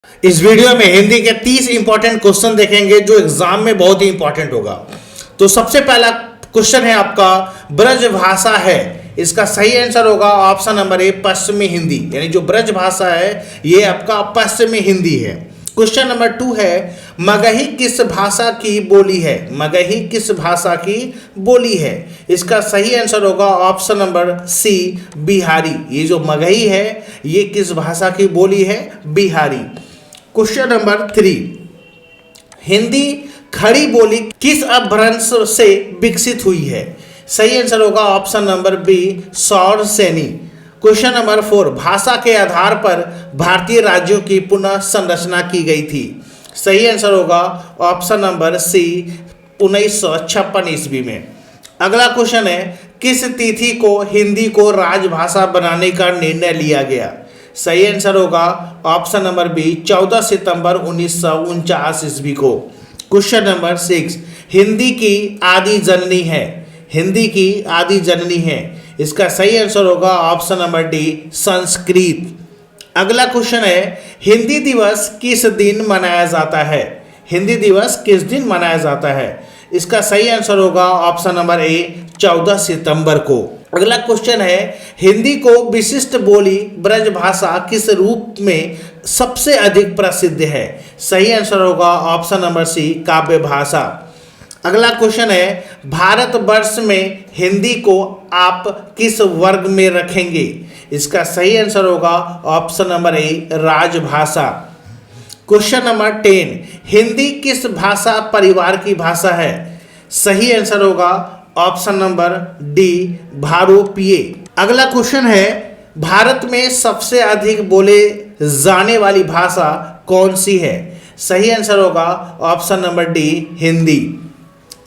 इस वीडियो में हिंदी के 30 इंपॉर्टेंट क्वेश्चन देखेंगे जो एग्जाम में बहुत ही इंपॉर्टेंट होगा। तो सबसे पहला क्वेश्चन है आपका, ब्रज भाषा है, इसका सही आंसर होगा ऑप्शन नंबर ए पश्चिमी हिंदी, यानी जो ब्रज भाषा है ये आपका पश्चिमी हिंदी है। क्वेश्चन नंबर 2 है, मगही किस भाषा की बोली है? मगही किस भाषा की बोली है? इसका सही आंसर होगा ऑप्शन नंबर सी बिहारी। ये जो मगही है ये किस भाषा की बोली है? बिहारी। क्वेश्चन नंबर 3, हिंदी खड़ी बोली किस अपभ्रंश से विकसित हुई है? सही आंसर होगा ऑप्शन नंबर बी सौर सैनी। क्वेश्चन नंबर 4, भाषा के आधार पर भारतीय राज्यों की पुनः संरचना की गई थी। सही आंसर होगा ऑप्शन नंबर सी 1956 ईस्वी में। अगला क्वेश्चन है, किस तिथि को हिंदी को राजभाषा बनाने का निर्णय लिया गया? सही आंसर होगा ऑप्शन नंबर बी 14 सितंबर 1949 ईस्वी को। क्वेश्चन नंबर 6, हिंदी की आदि जननी है। हिंदी की आदि जननी है, इसका सही आंसर होगा ऑप्शन नंबर डी संस्कृत। अगला क्वेश्चन है, हिंदी दिवस किस दिन मनाया जाता है? हिंदी दिवस किस दिन मनाया जाता है? इसका सही आंसर होगा ऑप्शन नंबर ए 14 सितंबर को। अगला क्वेश्चन है, हिंदी को विशिष्ट बोली ब्रज भाषा किस रूप में सबसे अधिक प्रसिद्ध है? सही आंसर होगा ऑप्शन नंबर सी काव्य भाषा। अगला क्वेश्चन है, भारतवर्ष में हिंदी को आप किस वर्ग में रखेंगे? इसका सही आंसर होगा ऑप्शन नंबर ए राजभाषा। क्वेश्चन नंबर 10, हिंदी किस भाषा परिवार की भाषा है? सही आंसर होगा ऑप्शन नंबर डी भारोपीय। अगला क्वेश्चन है, भारत में सबसे अधिक बोले जाने वाली भाषा कौन सी है? सही आंसर होगा ऑप्शन नंबर डी हिंदी।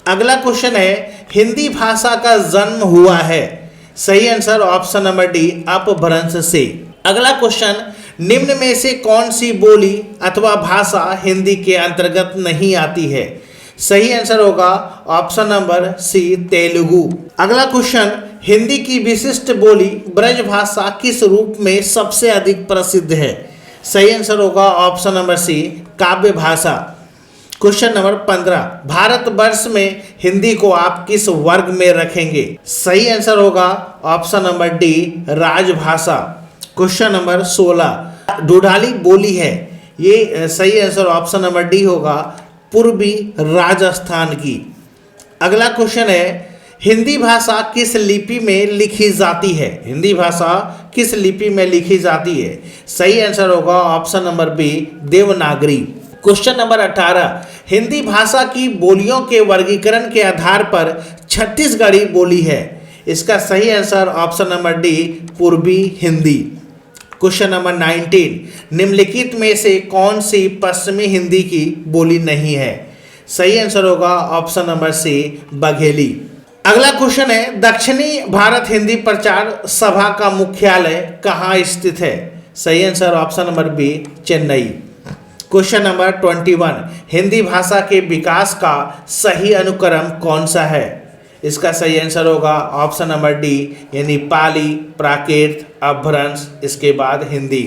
अगला क्वेश्चन है, हिंदी भाषा का जन्म हुआ है। सही आंसर ऑप्शन नंबर डी अपभ्रंश से। अगला क्वेश्चन, निम्न में से कौन सी बोली अथवा भाषा हिंदी के अंतर्गत नहीं आती है? सही आंसर होगा ऑप्शन नंबर सी तेलुगु। अगला क्वेश्चन, हिंदी की विशिष्ट बोली ब्रज भाषा किस रूप में सबसे अधिक प्रसिद्ध है? सही आंसर होगा ऑप्शन नंबर सी काव्य भाषा। क्वेश्चन नंबर 15, भारतवर्ष में हिंदी को आप किस वर्ग में रखेंगे? सही आंसर होगा ऑप्शन नंबर डी राजभाषा। क्वेश्चन नंबर 16, ढूढ़ाली बोली है, ये सही आंसर ऑप्शन नंबर डी होगा पूर्वी राजस्थान की। अगला क्वेश्चन है, हिंदी भाषा किस लिपि में लिखी जाती है? हिंदी भाषा किस लिपि में लिखी जाती है? सही आंसर होगा option number B Devanagari. Question number 18, Hindi भाषा की बोलियों के वर्गीकरण के आधार पर छत्तीसगढ़ी बोली है। इसका सही आंसर ऑप्शन नंबर डी पूर्वी हिंदी। क्वेश्चन नंबर 19, निम्नलिखित में से कौन सी पश्चिमी हिंदी की बोली नहीं है? सही आंसर होगा ऑप्शन नंबर सी बघेली। अगला क्वेश्चन है, दक्षिणी भारत हिंदी प्रचार सभा का मुख्यालय कहाँ स्थित है? सही answer option number B Chennai. Question number 21, Hindi भाषा के विकास का सही अनुक्रम कौन सा है? इसका सही आंसर होगा ऑप्शन नंबर डी यानी पाली, प्राकृत, अपभ्रंश, इसके बाद हिंदी।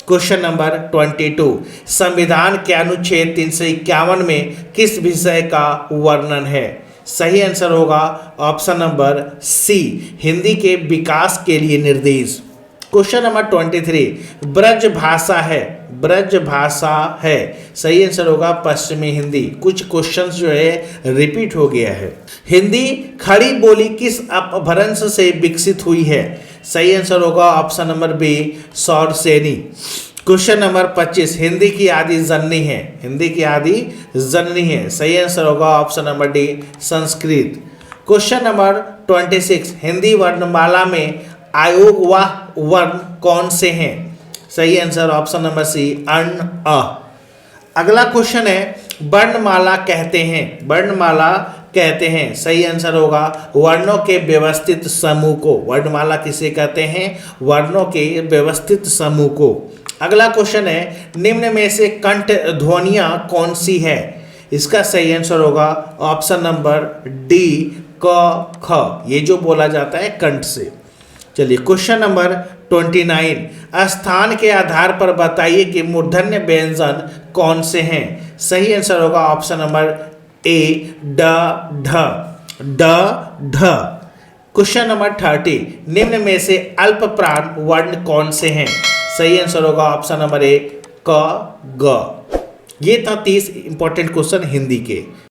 क्वेश्चन नंबर 22, संविधान के अनुच्छेद 351 में किस विषय का वर्णन है? सही आंसर होगा ऑप्शन नंबर सी हिंदी के विकास के लिए निर्देश। क्वेश्चन नंबर 23, ब्रज भाषा है, ब्रज भाषा है, सही आंसर होगा पश्चिमी हिंदी। कुछ क्वेश्चंस जो है रिपीट हो गया है। हिंदी खड़ी बोली किस अपभ्रंश से विकसित हुई है? सही आंसर होगा ऑप्शन नंबर बी सौर सैनी। क्वेश्चन नंबर 25, हिंदी की आदि जननी है, हिंदी की आदि जननी है, सही आंसर होगा option number D Sanskrit. Question number 26, Hindi वर्णमाला में आयोगवाह वर्ण कौन से हैं? सही आंसर ऑप्शन नंबर सी अर्ण अ। अगला क्वेश्चन है, वर्णमाला कहते हैं, वर्णमाला कहते हैं, सही आंसर होगा वर्णों के व्यवस्थित समूह को। वर्णमाला किसे कहते हैं? वर्णों के व्यवस्थित समूह को। अगला क्वेश्चन है, निम्न में से कंठ ध्वनियाँ कौन सी है? इसका सही आंसर होगा ऑप्शन नंबर डी क ख, ये जो बोला जाता है कंठ से। चलिए क्वेश्चन नंबर 29, स्थान के आधार पर बताइए कि मूर्धन्य व्यंजन कौन से हैं। सही आंसर होगा ऑप्शन नंबर ए ड ढ ड ढ। क्वेश्चन नंबर 30, निम्न में से अल्प प्राण वर्ण कौन से हैं। सही आंसर होगा ऑप्शन नंबर ए क ग। ये था 30 इंपॉर्टेंट क्वेश्चन हिंदी के।